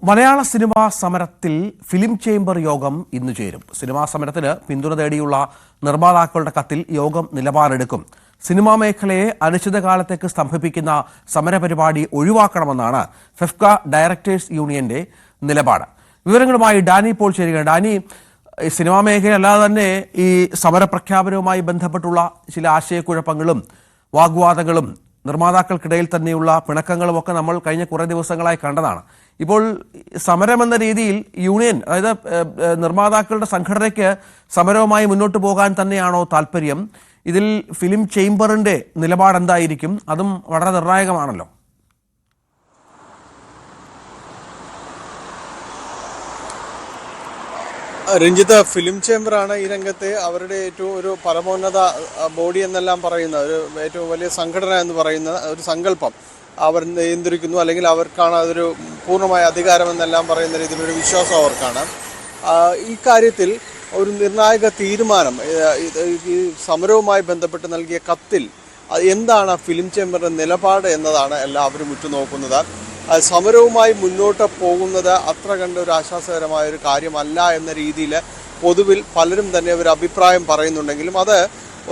മലയാള cinema സമരത്തിൽ film chamber യോഗം ഇന്ന് ചേരും. സിനിമാ സമരത്തിന് പിന്തുണ തേടിയുള്ള നിർമ്മാതാക്കളുടെ കത്തിൽ യോഗം നിലപാടെടുക്കും. സിനിമാ മേഖലയെ അനിശ്ചിതകാലത്തേക്ക് സ്തംഭിപ്പിക്കുന്ന സമരപരിപാടി ഒഴിവാക്കണമെന്നാണ് ഫെഫ്ക ഡയറക്ടേഴ്സ് യൂണിയന്റെ നിലപാട്. വിവരങ്ങളുമായി ഡാനി പോൾ ചേരുകയാണ്. ഡാനി, സിനിമാ മേഖല അല്ലാതെ തന്നെ ഈ സമരപ്രഖ്യാപനവുമായി ബന്ധപ്പെട്ടുള്ള ചില ആശയക്കുഴപ്പങ്ങളും വാഗ്വാദങ്ങളും നിർമ്മാതാക്കൾക്കിടയിൽ തന്നെയുള്ള പിണക്കങ്ങളും ഒക്കെ നമ്മൾ കഴിഞ്ഞ കുറേ ദിവസങ്ങളായി കണ്ടതാണ്. ഇപ്പോൾ സമരമെന്ന രീതിയിൽ യൂണിയൻ, അതായത് നിർമ്മാതാക്കളുടെ സംഘടനയ്ക്ക് സമരവുമായി മുന്നോട്ട് പോകാൻ തന്നെയാണോ താല്പര്യം? ഇതിൽ ഫിലിം ചേംബറിന്റെ നിലപാട് എന്തായിരിക്കും? അതും വളരെ നിർണായകമാണല്ലോ. രഞ്ജിത്ത്, ഫിലിം ചേംബറാണ് ഈ രംഗത്തെ അവരുടെ ഏറ്റവും ഒരു പരമോന്നത ബോഡി എന്നെല്ലാം പറയുന്ന ഒരു ഏറ്റവും വലിയ സംഘടന എന്ന് പറയുന്ന ഒരു സങ്കല്പം അവർ നിയന്ത്രിക്കുന്നു, അല്ലെങ്കിൽ അവർക്കാണ് അതൊരു പൂർണ്ണമായ അധികാരമെന്നെല്ലാം പറയുന്ന രീതിയിലൊരു വിശ്വാസം അവർക്കാണ്. ഈ കാര്യത്തിൽ ഒരു നിർണായക തീരുമാനം ഈ സമരവുമായി ബന്ധപ്പെട്ട് നൽകിയ കത്തിൽ എന്താണ് ഫിലിം ചേംബറിൻ്റെ നിലപാട് എന്നതാണ് എല്ലാവരും ഉറ്റുനോക്കുന്നത്. സമരവുമായി മുന്നോട്ട് പോകുന്നത് അത്ര കണ്ട ഒരു ആശ്വാസകരമായ ഒരു കാര്യമല്ല എന്ന രീതിയിൽ പൊതുവിൽ പലരും തന്നെ ഒരു അഭിപ്രായം പറയുന്നുണ്ടെങ്കിലും അത്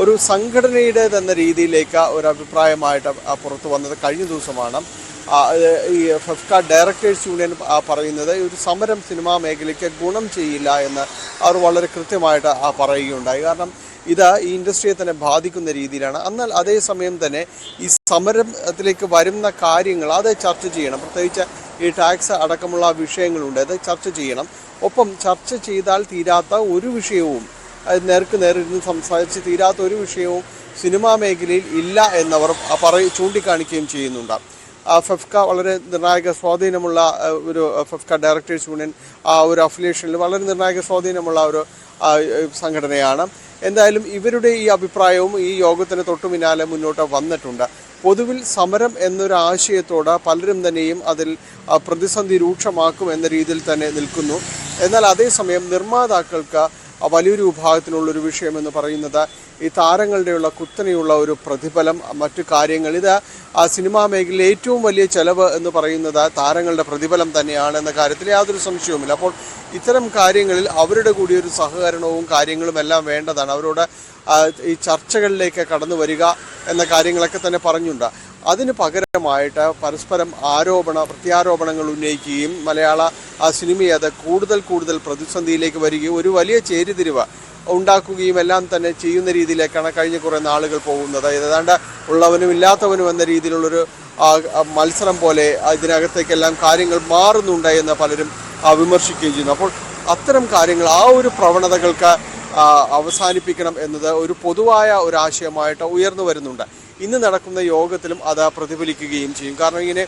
ഒരു സംഘടനയുടെ എന്ന രീതിയിലേക്ക് ഒരു അഭിപ്രായമായിട്ട് പുറത്തു വന്നത് കഴിഞ്ഞ ദിവസമാണ്. ഈ ഫെഫ്ക ഡയറക്ടേഴ്സ് യൂണിയൻ പറയുന്നത് ഒരു സമരം സിനിമാ മേഖലയ്ക്ക് ഗുണം ചെയ്യില്ല എന്ന് അവർ വളരെ കൃത്യമായിട്ട് പറയുകയുണ്ടായി. കാരണം ഇത് ഈ ഇൻഡസ്ട്രിയെ തന്നെ ബാധിക്കുന്ന രീതിയിലാണ്. എന്നാൽ അതേസമയം തന്നെ ഈ സമരത്തിലേക്ക് വരുന്ന കാര്യങ്ങൾ അത് ചർച്ച ചെയ്യണം. പ്രത്യേകിച്ച് ഈ ടാക്സ് അടക്കമുള്ള വിഷയങ്ങളുണ്ട്, അത് ചർച്ച ചെയ്യണം. ഒപ്പം ചർച്ച ചെയ്താൽ തീരാത്ത ഒരു വിഷയവും, നേർക്ക് നേരിരുന്ന് സംസാരിച്ച് തീരാത്ത ഒരു വിഷയവും സിനിമാ മേഖലയിൽ ഇല്ല എന്നവർ ചൂണ്ടിക്കാണിക്കുകയും ചെയ്യുന്നുണ്ട്. ഫെഫ്ക വളരെ നിർണായക സ്വാധീനമുള്ള ഒരു ഫെഫ്ക ഡയറക്ടേഴ്സ് യൂണിയൻ ഒരു അഫിലിയേഷനിൽ വളരെ നിർണായക സ്വാധീനമുള്ള ഒരു സംഘടനയാണ്. എന്തായാലും ഇവരുടെ ഈ അഭിപ്രായവും ഈ യോഗത്തിന് തൊട്ടു പിന്നാലെ മുന്നോട്ട് വന്നിട്ടുണ്ട്. പൊതുവിൽ സമരം എന്നൊരു ആശയത്തോട് പലരും തന്നെയും അതിൽ പ്രതിസന്ധി രൂക്ഷമാക്കും എന്ന രീതിയിൽ തന്നെ നിൽക്കുന്നു. എന്നാൽ അതേസമയം നിർമ്മാതാക്കൾക്ക് വലിയൊരു വിഭാഗത്തിനുള്ളൊരു വിഷയമെന്ന് പറയുന്നത് ഈ താരങ്ങളുടെയുള്ള കുത്തനെയുള്ള ഒരു പ്രതിഫലം, മറ്റു കാര്യങ്ങൾ. ഇത് സിനിമാ മേഖലയിലെ ഏറ്റവും വലിയ ചെലവ് എന്ന് പറയുന്നത് താരങ്ങളുടെ പ്രതിഫലം തന്നെയാണ് എന്ന കാര്യത്തിൽ യാതൊരു സംശയവുമില്ല. അപ്പോൾ ഇത്തരം കാര്യങ്ങളിൽ അവരുടെ കൂടി ഒരു സഹകരണവും കാര്യങ്ങളും എല്ലാം വേണ്ടതാണ്. അവരോട് ഈ ചർച്ചകളിലേക്ക് കടന്നു വരിക എന്ന കാര്യങ്ങളൊക്കെ തന്നെ പറഞ്ഞുണ്ട്. അതിന് പകരമായിട്ട് പരസ്പരം പ്രത്യാരോപണങ്ങൾ ഉന്നയിക്കുകയും മലയാള സിനിമയെ അത് കൂടുതൽ പ്രതിസന്ധിയിലേക്ക് വരികയും ഒരു വലിയ ചേരിതിരിവ് ഉണ്ടാക്കുകയും എല്ലാം തന്നെ ചെയ്യുന്ന രീതിയിലേക്കാണ് കഴിഞ്ഞ കുറേ നാളുകൾ പോകുന്നത്. ഏതാണ്ട് ഉള്ളവനും ഇല്ലാത്തവനും എന്ന രീതിയിലുള്ളൊരു മത്സരം പോലെ ഇതിനകത്തേക്കെല്ലാം കാര്യങ്ങൾ മാറുന്നുണ്ട് എന്ന് പലരും വിമർശിക്കുകയും ചെയ്യുന്നു. അപ്പോൾ അത്തരം കാര്യങ്ങൾ, ആ ഒരു പ്രവണതകൾക്ക് അവസാനിപ്പിക്കണം എന്നത് ഒരു പൊതുവായ ഒരു ആശയമായിട്ട് ഉയർന്നു വരുന്നുണ്ട്. ഇന്ന് നടക്കുന്ന യോഗത്തിലും അത് പ്രതിഫലിക്കുകയും ചെയ്യും. കാരണം ഇങ്ങനെ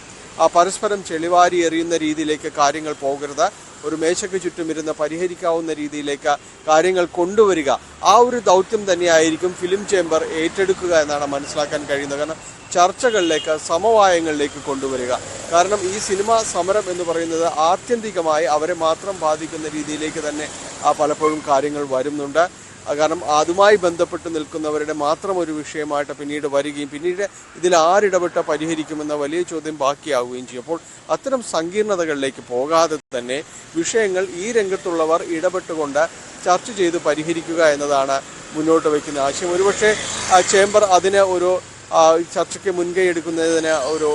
പരസ്പരം ചെളിവാരി എറിയുന്ന രീതിയിലേക്ക് കാര്യങ്ങൾ പോകരുത്. ഒരു മേശയ്ക്ക് ചുറ്റും ഇരുന്ന് പരിഹരിക്കാവുന്ന രീതിയിലേക്ക് കാര്യങ്ങൾ കൊണ്ടുവരിക, ആ ഒരു ദൗത്യം തന്നെയായിരിക്കും ഫിലിം ചേംബർ ഏറ്റെടുക്കുക എന്നാണ് മനസ്സിലാക്കാൻ കഴിയുന്നത്. കാരണം ചർച്ചകളിലേക്ക്, സമവായങ്ങളിലേക്ക് കൊണ്ടുവരിക. കാരണം ഈ സിനിമാ സമരം എന്ന് പറയുന്നത് ആത്യന്തികമായി അവരെ മാത്രം ബാധിക്കുന്ന രീതിയിലേക്ക് തന്നെ പലപ്പോഴും കാര്യങ്ങൾ വരുന്നുണ്ട്. കാരണം അതുമായി ബന്ധപ്പെട്ട് നിൽക്കുന്നവരുടെ മാത്രം ഒരു വിഷയമായിട്ട് പിന്നീട് വരികയും പിന്നീട് ഇതിൽ ആരിടപെട്ട് പരിഹരിക്കുമെന്ന വലിയ ചോദ്യം ബാക്കിയാവുകയും ചെയ്യും. അപ്പോൾ അത്തരം സങ്കീർണതകളിലേക്ക് പോകാതെ തന്നെ വിഷയങ്ങൾ ഈ രംഗത്തുള്ളവർ ഇടപെട്ടുകൊണ്ട് ചർച്ച ചെയ്ത് പരിഹരിക്കുക എന്നതാണ് മുന്നോട്ട് വയ്ക്കുന്ന ആശയം. ഒരുപക്ഷെ ചേംബർ അതിന് ഒരു ചർച്ചയ്ക്ക് മുൻകൈ എടുക്കുന്നതിന് ഒരു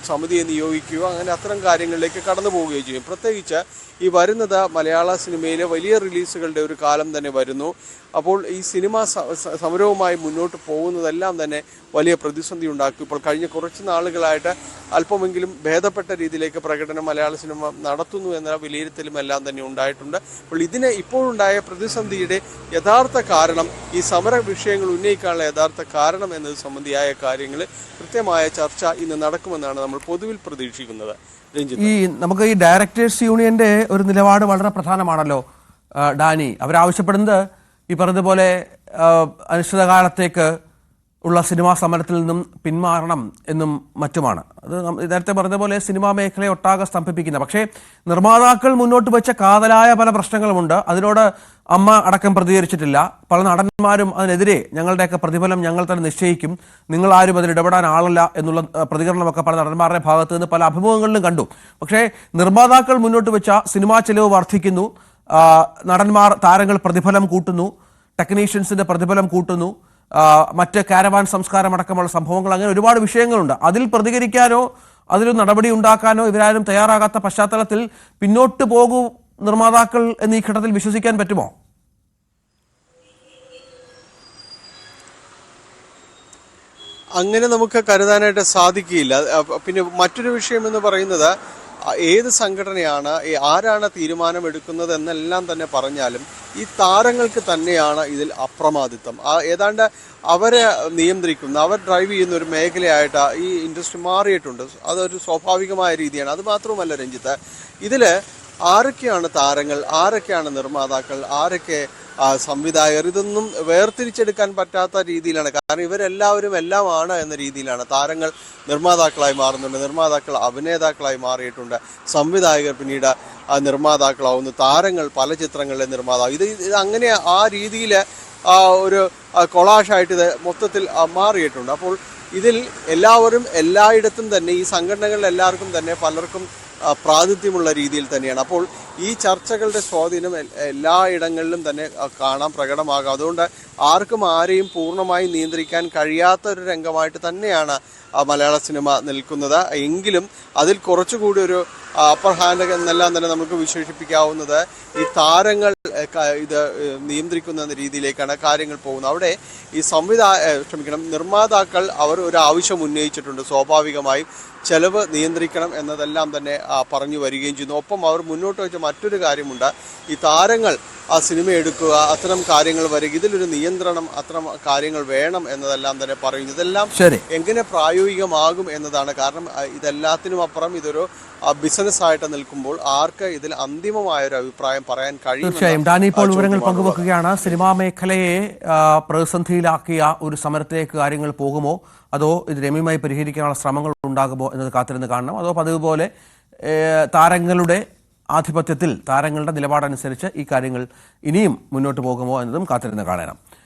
സമിതിയെ നിയോഗിക്കുകയോ അങ്ങനെ അത്തരം കാര്യങ്ങളിലേക്ക് കടന്നു പോവുകയോ ചെയ്യും. പ്രത്യേകിച്ച് ഈ വരുന്നത് മലയാള സിനിമയിലെ വലിയ റിലീസുകളുടെ ഒരു കാലം തന്നെ വരുന്നു. അപ്പോൾ ഈ സിനിമാ സമരവുമായി മുന്നോട്ട് പോകുന്നതെല്ലാം തന്നെ വലിയ പ്രതിസന്ധി ഉണ്ടാക്കും. ഇപ്പോൾ കഴിഞ്ഞ കുറച്ച് നാളുകളായിട്ട് അല്പമെങ്കിലും ഭേദപ്പെട്ട രീതിയിലേക്ക് പ്രകടനം മലയാള സിനിമ നടത്തുന്നു എന്ന വിലയിരുത്തലും എല്ലാം തന്നെ ഉണ്ടായിട്ടുണ്ട്. അപ്പോൾ ഇപ്പോഴുണ്ടായ പ്രതിസന്ധിയുടെ യഥാർത്ഥ കാരണം, ഈ സമര വിഷയങ്ങൾ ഉന്നയിക്കാനുള്ള യഥാർത്ഥ കാരണം എന്നത് സംബന്ധിയായ കാര്യങ്ങൾ കൃത്യമായ ചർച്ച ഇന്ന് നടക്കുമെന്നാണ് നമ്മൾ പൊതുവിൽ പ്രതീക്ഷിക്കുന്നത്. നമുക്ക് ഈ ഡയറക്ടേഴ്സ് യൂണിയന്റെ ഒരു നിലപാട് വളരെ പ്രധാനമാണല്ലോ ഡാനി. അവരാവശ്യപ്പെടുന്നത് ഈ പറഞ്ഞതുപോലെ അനിശ്ചിതകാലത്തേക്ക് ഉള്ള സിനിമാ സമരത്തിൽ നിന്നും പിന്മാറണം എന്നും മറ്റുമാണ്. അത് നേരത്തെ പറഞ്ഞ പോലെ സിനിമാ മേഖലയെ ഒട്ടാകെ സ്തംഭിപ്പിക്കുന്ന, പക്ഷേ നിർമ്മാതാക്കൾ മുന്നോട്ട് വെച്ച കാതലായ പല പ്രശ്നങ്ങളുമുണ്ട്. അതിനോട് അമ്മ അടക്കം പ്രതികരിച്ചിട്ടില്ല. പല നടന്മാരും അതിനെതിരെ ഞങ്ങളുടെയൊക്കെ പ്രതിഫലം ഞങ്ങൾ തന്നെ നിശ്ചയിക്കും, നിങ്ങളാരും അതിൽ ഇടപെടാൻ ആളല്ല എന്നുള്ള പ്രതികരണമൊക്കെ പല നടന്മാരുടെ ഭാഗത്ത് നിന്ന് പല അഭിമുഖങ്ങളിലും കണ്ടു. പക്ഷേ നിർമ്മാതാക്കൾ മുന്നോട്ട് വെച്ച സിനിമാ ചെലവ് വർദ്ധിക്കുന്നു, നടന്മാർ താരങ്ങൾ പ്രതിഫലം കൂട്ടുന്നു, ടെക്നീഷ്യൻസിന്റെ പ്രതിഫലം കൂട്ടുന്നു, മറ്റ് കാരവാൻ സംസ്കാരം അടക്കമുള്ള സംഭവങ്ങൾ, അങ്ങനെ ഒരുപാട് വിഷയങ്ങളുണ്ട്. അതിൽ പ്രതികരിക്കാനോ അതിലൊരു നടപടി ഉണ്ടാക്കാനോ ഇവരാരും തയ്യാറാകാത്ത പശ്ചാത്തലത്തിൽ പിന്നോട്ട് പോകൂ നിർമ്മാതാക്കൾ എന്നീ ഘട്ടത്തിൽ വിശ്വസിക്കാൻ പറ്റുമോ? അങ്ങനെ നമുക്ക് കരുതാനായിട്ട് സാധിക്കില്ല. പിന്നെ മറ്റൊരു വിഷയം എന്ന് പറയുന്നത്, ഏത് സംഘടനയാണ് ആരാണ് തീരുമാനമെടുക്കുന്നത് എന്നെല്ലാം തന്നെ പറഞ്ഞാലും ഈ താരങ്ങൾക്ക് തന്നെയാണ് ഇതിൽ അപ്രമാദിത്വം. ഏതാണ്ട് അവരെ നിയന്ത്രിക്കുന്ന, അവർ ഡ്രൈവ് ചെയ്യുന്ന ഒരു മേഖലയായിട്ട് ഈ ഇൻഡസ്ട്രി മാറിയിട്ടുണ്ട്. അതൊരു സ്വാഭാവികമായ രീതിയാണ്. അത് മാത്രവുമല്ല രഞ്ജിത്ത്, ഇതിൽ ആരൊക്കെയാണ് താരങ്ങൾ, ആരൊക്കെയാണ് നിർമ്മാതാക്കൾ, ആരൊക്കെ സംവിധായകർ, ഇതൊന്നും വേർതിരിച്ചെടുക്കാൻ പറ്റാത്ത രീതിയിലാണ്. കാരണം ഇവരെല്ലാവരും എല്ലാമാണ് എന്ന രീതിയിലാണ്. താരങ്ങൾ നിർമ്മാതാക്കളായി മാറുന്നുണ്ട്, നിർമ്മാതാക്കൾ അഭിനേതാക്കളായി മാറിയിട്ടുണ്ട്, സംവിധായകർ പിന്നീട് നിർമ്മാതാക്കളാവുന്നു, താരങ്ങൾ പല ചിത്രങ്ങളിലെ നിർമ്മാതാവ്. ഇത് അങ്ങനെ ആ രീതിയിൽ ഒരു കൊളാഷായിട്ട് ഇത് മൊത്തത്തിൽ മാറിയിട്ടുണ്ട്. അപ്പോൾ ഇതിൽ എല്ലാവരും എല്ലായിടത്തും തന്നെ, ഈ സംഘടനകളിൽ എല്ലാവർക്കും തന്നെ പലർക്കും പ്രാതിനിധ്യമുള്ള രീതിയിൽ തന്നെയാണ്. അപ്പോൾ ഈ ചർച്ചകളുടെ സ്വാധീനം എല്ലായിടങ്ങളിലും തന്നെ കാണാം, പ്രകടമാകാം. അതുകൊണ്ട് ആർക്കും ആരെയും പൂർണ്ണമായി നിയന്ത്രിക്കാൻ കഴിയാത്ത ഒരു രംഗമായിട്ട് തന്നെയാണ് മലയാള സിനിമ നിൽക്കുന്നത്. എങ്കിലും അതിൽ കുറച്ചുകൂടി ഒരു അപ്പർ ഹാൻഡ് എന്നെല്ലാം തന്നെ നമുക്ക് വിശേഷിപ്പിക്കാവുന്നത് ഈ താരങ്ങൾ ഇത് നിയന്ത്രിക്കുന്ന രീതിയിലേക്കാണ് കാര്യങ്ങൾ പോകുന്നത്. അവിടെ ഈ നിർമ്മാതാക്കൾ അവർ ഒരു ആവശ്യം ഉന്നയിച്ചിട്ടുണ്ട്. സ്വാഭാവികമായും ചെലവ് നിയന്ത്രിക്കണം എന്നതെല്ലാം തന്നെ പറഞ്ഞു വരികയും ചെയ്യുന്നു. ഒപ്പം അവർ മുന്നോട്ട് വെച്ച മറ്റൊരു കാര്യമുണ്ട്, ഈ താരങ്ങൾ ആ സിനിമ എടുക്കുക, അത്തരം കാര്യങ്ങൾ വരിക, ഇതിലൊരു നിയന്ത്രണം, അത്തരം കാര്യങ്ങൾ വേണം എന്നതെല്ലാം തന്നെ പറയുന്നു. ഇതെല്ലാം എങ്ങനെ പ്രായോഗികമാകും എന്നതാണ്. കാരണം ഇതെല്ലാത്തിനും അപ്പുറം ഇതൊരു ബിസിനസ് ആയിട്ട് നിൽക്കുമ്പോൾ ആർക്ക് ഇതിൽ അന്തിമമായ ഒരു അഭിപ്രായം പറയാൻ കഴിയും? തീർച്ചയായും ഡാനി ഇപ്പോൾ വിവരങ്ങൾ പങ്കുവെക്കുകയാണ്. സിനിമാ മേഖലയെ പ്രതിസന്ധിയിലാക്കിയ ഒരു സമരത്തിലേക്ക് കാര്യങ്ങൾ പോകുമോ, അതോ ഇത് രമ്യമായി പരിഹരിക്കാനുള്ള ശ്രമങ്ങൾ ഉണ്ടാകുമോ എന്നത് കാത്തിരുന്ന് കാണണം. അതോ പതിവ് പോലെ താരങ്ങളുടെ ആധിപത്യത്തിൽ, താരങ്ങളുടെ നിലപാടനുസരിച്ച് ഈ കാര്യങ്ങൾ ഇനിയും മുന്നോട്ട് പോകുമോ എന്നതും കാത്തിരുന്ന് കാണണം.